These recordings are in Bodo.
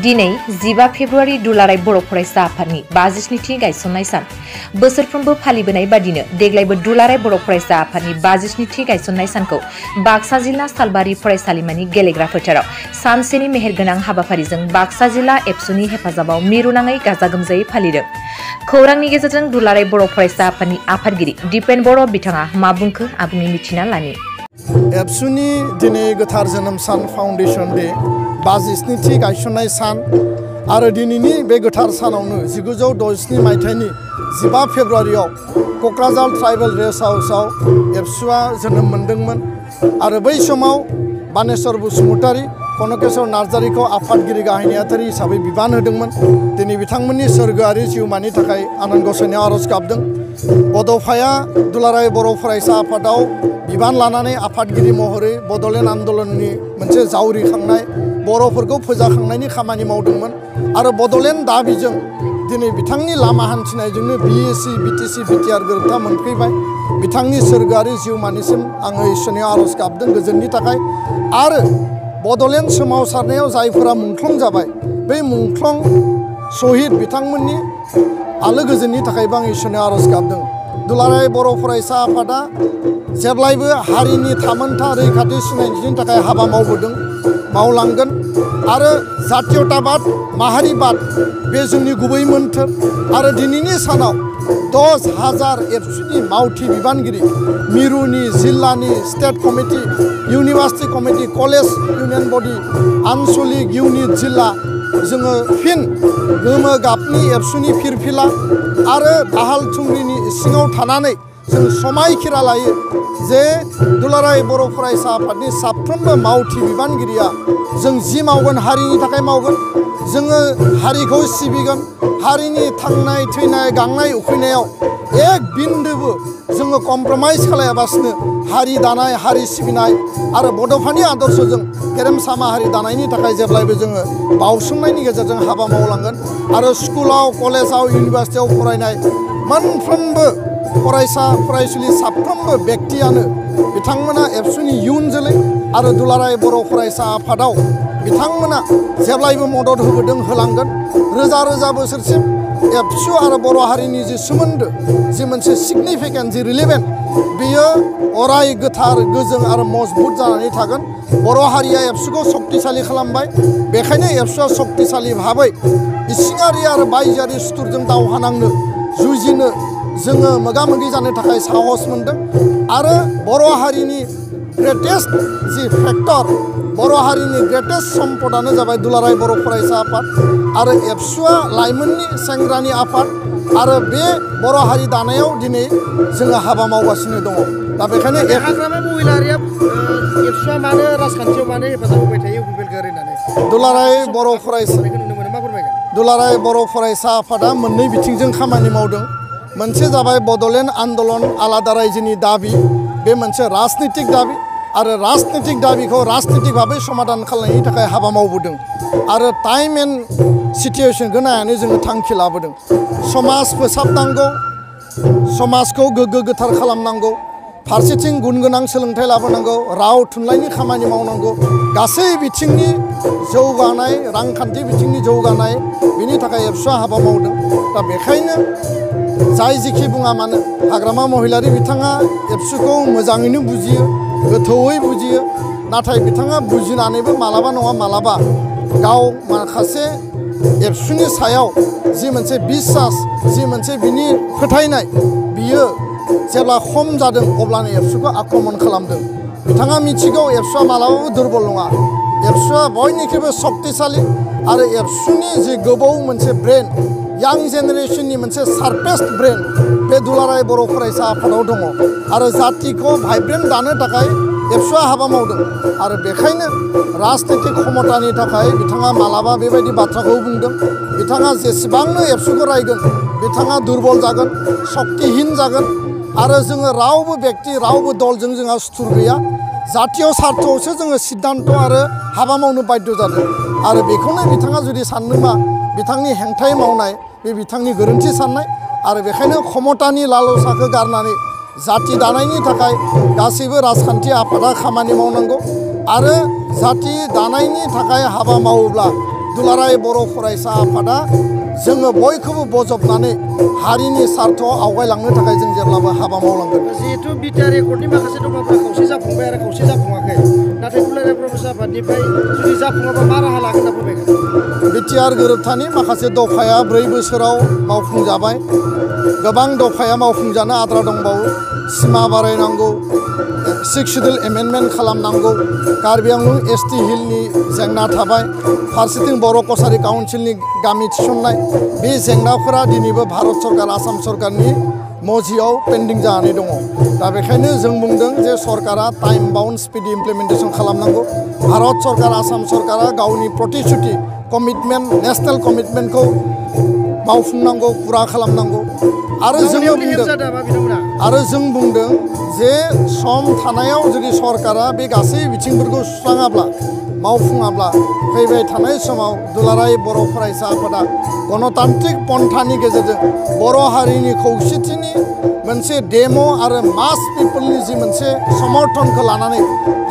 दिनै 15 फेब्रुवारि दुलाराय बर' फरायसा आफादनि 57थि गायसननाय सान बोसोरफ्रोमबो फालिबोनाय बादिनो देग्लायबो दुलाराय बर' फरायसा आफादनि 57थि गायसननाय सानखौ बाक्सा जिल्ला सालबारि फरायसालिमानि गेलेग्रा फोथाराव सानसेनि मेहेरगोनां हाबाफारिजों बाक्सा जिल्ला एबसुनि हेफाजाबाव मिरुनाङै गाजा गोमजायै फालिदों। खौरांनि गेजेरजों दुलाराय बर' फरायसा आफादनि आफादगिरि दिपेन बर' बिथाङा मा बुंखो आबुङै मिथिना लानि। एबसुनि दिनै गोथार जोनोम सान फाउन्डेसन डे 57थि गायसननाय सान आरो दिनैनि बे गोथार सानावनो 1967 मायथाइनि 15 फेब्रुवारियाव क'क्राझार ट्राइबेल रेस्ट हाउसआव एबसुआ जोनोम मोनदोंमोन आरो बै समाव बानेश्वर बसुमतारी कनकेश्वर नार्जारीखौ आफादगिरि गाहाय नेहाथारि हिसाबै बिबान होदोंमोन। दिनै बिथांमोननि सोरगोआरि जिउमानि थाखाय आनान गसाइनियाव आरज गाबदों। बड'फाया दुलाराय बर' फरायसा आफादाव बिबान लानानै आफादगिरि महरै बड'लेण्ड आन्दलननि मोनसे जावरिखांनाय बर'फोरखौ फोजाखांनायनि खामानि मावदोंमोन आरो बड'लेण्ड दाबिजों दिनै बिथांनि लामा हान्थिनायजोंनो BSc BTC BTR गोरोबथा मोनफैबाय। बिथांनि सोरगोआरि जिउमानिसिम आङो इसोरनियाव आरज गाबदों गोजोननि थाखाय आरो बड'लेण्ड सोमावसारनायाव जायफोरा मुंख्लं जाबाय बै मुंख्लं शहीद बिथांमोननि आलो गोजोननि थाखायबो आं इसोरनियाव आरज गाबदों। दुलाराय बर' फरायसा आफादा जेब्लायबो हारिनि थामोन्था रैखाथि सिनायथिनि थाखाय हाबा मावबोदों मावलांगोन आरो जातीयताबाद माहारिबाद बे जोंनि गुबै मोन्थोर आरो दिनैनि सानाव 10,000 एबसुनि मावथि बिबानगिरि मिरुनि जिल्लानि state committee university committee college union body आनसलिक इउनिट जिल्ला जोङो फिन गोमो गाबनि एबसुनि फिरफिला आरो दाहाल थुंग्रिनि इसिङाव थानानै जों समायखिरा लायो जे दुलाराय बर' फरायसा आफादनि साफ्रोमबो मावथि बिबानगिरिया जों जि मावगोन हारिनि थाखाय मावगोन, जोङो हारिखौ सिबिगोन, हारिनि थांनाय थैनाय गांनाय उखैनायाव एक बिन्दोबो जोङो कमप्रमाइज खालायाबासिनो हारि दानाय हारि सिबिनाय आरो बड'फानि आदर्शजों गेरेमसा माहारि दानायनि थाखाय जेब्लायबो जोङो बावसोमनायनि गेजेरजों हाबा मावलांगोन आरो स्कुलाव कलेजाव इउनिभार्सिटियाव फरायनाय मोनफ्रोमबो फरायसा फरायसुलि साफ्रोमबो बेक्तियानो बिथांमोना एबसुनि इयुन जोलै आरो दुलाराय बर' फरायसा आफादाव बिथांमोना जेब्लायबो मदद होबोदों होलांगोन। रोजा रोजा बोसोरसिम एबसु आरो बर' हारिनि जि सोमोन्दो जि मोनसे सिगनिफिकेन्ट जि रिलेभेन्ट बेयो अराय गोथार गोजों आरो मजबुत जानानै थागोन। बर' हारिया एबसुखौ सक्तिशालि खालामबाय, बेखायनो एबसुआ सक्तिशालि भाबै इसिङारि आरो बायजोआरि सुथुरजों दावहा नांनो जुजिनो जोङो मोगा मोगि जानो थाखाय साहस मोनदों आरो बर' हारिनि ग्रेटेस्ट जि फेक्टर बर' हारिनि ग्रेटेस्ट सम्पदानो जाबाय दुलाराय बर' फरायसा आफाद आरो एबसुआ लाइमोननि सेंग्रानि आफाद आरो बे बर' हारि दानायाव दिनै जोङो हाबा मावगासिनो दङ। दा बेखायनो हाग्रामा महिलारिया एबसुआ मानो राजखान्थियाव मानो हेफाजाब होबाय थायो उपेलगार होननानै दुलाराय बर' फरायसा नुनो मोनो मा फोरमायगोन? दुलाराय बर' फरायसा आफादा मोननै बिथिंजों खामानि मावदों। मोनसे जाबाय बड'लेण्ड आन्दलन आलादा रायजोनि दाबि, बे मोनसे राजनितिक दाबि आरो राजनितिक दाबिखौ राजनितिक भाबै समाधान खालामनायनि थाखाय हाबा मावबोदों आरो टाइम एन्ड सिटुएसनखौ नायनानै जोङो थांखि लाबोदों। समाज फोसाबनांगौ, समाजखौ गोग्गो गोथार खालामनांगौ, फारसेथिं गुन गोनां सोलोंथाइ लाबोनांगौ, राव थुनलाइनि खामानि मावनांगौ, गासै बिथिंनि जौगानाय रांखान्थि बिथिंनि जौगानाय बिनि थाखाय एबसुआ हाबा मावदों। दा बेखायनो जाय जेखि बुङा मानो हाग्रामा महिलारि बिथाङा एबसुखौ मोजाङैनो बुजियो, गोथौयै बुजियो, नाथाय बिथाङा बुजिनानैबो मालाबा नङा मालाबा गाव माखासे एबसुनि सायाव जि मोनसे बिसास जि मोनसे बिनि फोथायनाय बियो जेब्ला खम जादों अब्लानो एबसुखौ आक्रमन खालामदों। बिथाङा मिथिगौ एबसुआ मालाबाबो दुरबल नङा, एबसुआ बयनिख्रुइबो सक्तिशालि आरो एबसुनि जि गोबौ मोनसे ब्रेन यां जेनेरेसननि मोनसे शार्पेस्ट ब्रेन बे दुलाराय बर' फरायसा आफादाव दङ आरो जातिखौ भाइब्रेन्ट दानो थाखाय एबसुआ हाबा मावदों आरो बेखायनो राजनितिक क्षमतानि थाखाय बिथाङा मालाबा बेबायदि बाथ्राखौ बुंदों। बिथाङा जेसेबांनो एबसुखौ रायगोन बिथाङा दुरबल जागोन, सक्तिहीन जागोन आरो जोङो रावबो बेक्ति रावबो दलजों जोंहा सुथुर गैया। जातीय स्वार्थआवसो जोङो सिद्धान्त आरो हाबा मावनो बाध्य जादों आरो बेखौनो बिथाङा जुदि सानदोंबा बिथांनि हेंथायै मावनाय बे बिथांनि गोरोन्थि साननाय आरो बेखायनो क्षमतानि लालसाखौ गारनानै जाति दानायनि थाखाय गासैबो राजखान्थि आफादा खामानि मावनांगौ आरो जाति दानायनि थाखाय हाबा मावोब्ला दुलाराय बर' फरायसा आफादा जोङो बयखौबो बजबनानै हारिनि सार्थआव आवगायलांनो थाखाय जों जेब्लाबो हाबा मावलांगोन। जिहेतु बिटिआर एकर्डनि माखासे दफाफोरा खावसे जाफुंबाय आरो खावसे जाफुङाखै नाथाय दुलाराय बर' फरायसा आफादनिफ्राय जुदि जाफुङाबा मा राहा लागोन होनना फोरमायगोन? बिटिआर गोरोबथानि माखासे दफाया 4 बोसोराव मावफुंजाबाय, गोबां दफाया मावफुंजानो आद्रा दंबावो। सिमा बारायनांगौ, 6 शिड्युल एमेन्डमेन्ट खालामनांगौ, कार्बि आंलं ST हिलनि जेंना थाबाय, फारसेथिं बर' कसारि काउन्सिलनि गामि थिसननाय, बे जेंनाफोरा दिनैबो भारत सरकार आसाम सरकारनि मजियाव पेन्डिं जानानै दङ। दा बेखायनो जों बुंदों जे सरकारा टाइम बाउन्ड स्पिड इमप्लिमेन्टेसन खालामनांगौ। भारत सरकार आसाम सरकारा गावनि प्रतिश्रुति कमिटमेन्ट नेशनेल कमिटमेन्टखौ मावफुंनांगौ, पुरा खालामनांगौ। आरो जों बुंदों जे सम थानायाव जुदि सरकारा बे गासै बिथिंफोरखौ सुस्राङाब्ला मावफुङाब्ला फैबाय थानाय समाव दुलाराय बर' फरायसा आफादा गणतान्त्रिक पन्थानि गेजेरजों बर' हारिनि खौसेथिनि मोनसे डेम' आरो मास पिपलनि जि मोनसे समर्थनखौ लानानै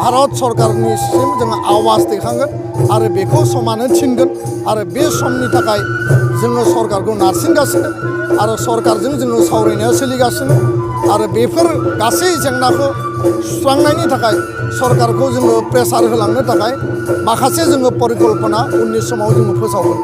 भारत सरकारनिसिम जोङो आवाज दैखांगोन आरो बेखौ समानो थिनगोन। आरो बे समनि थाखाय जोङो सरकारखौ नारसिनगासिनो आरो सरकारजों जोङो सावरायनाया सोलिगासिनो आरो बेफोर गासै जेंनाखौ सुस्रांनायनि थाखाय सरकारखौ जोङो प्रेसार होलांनो थाखाय माखासे जोङो परिकल्पना उननि समाव जोङो फोसावगोन।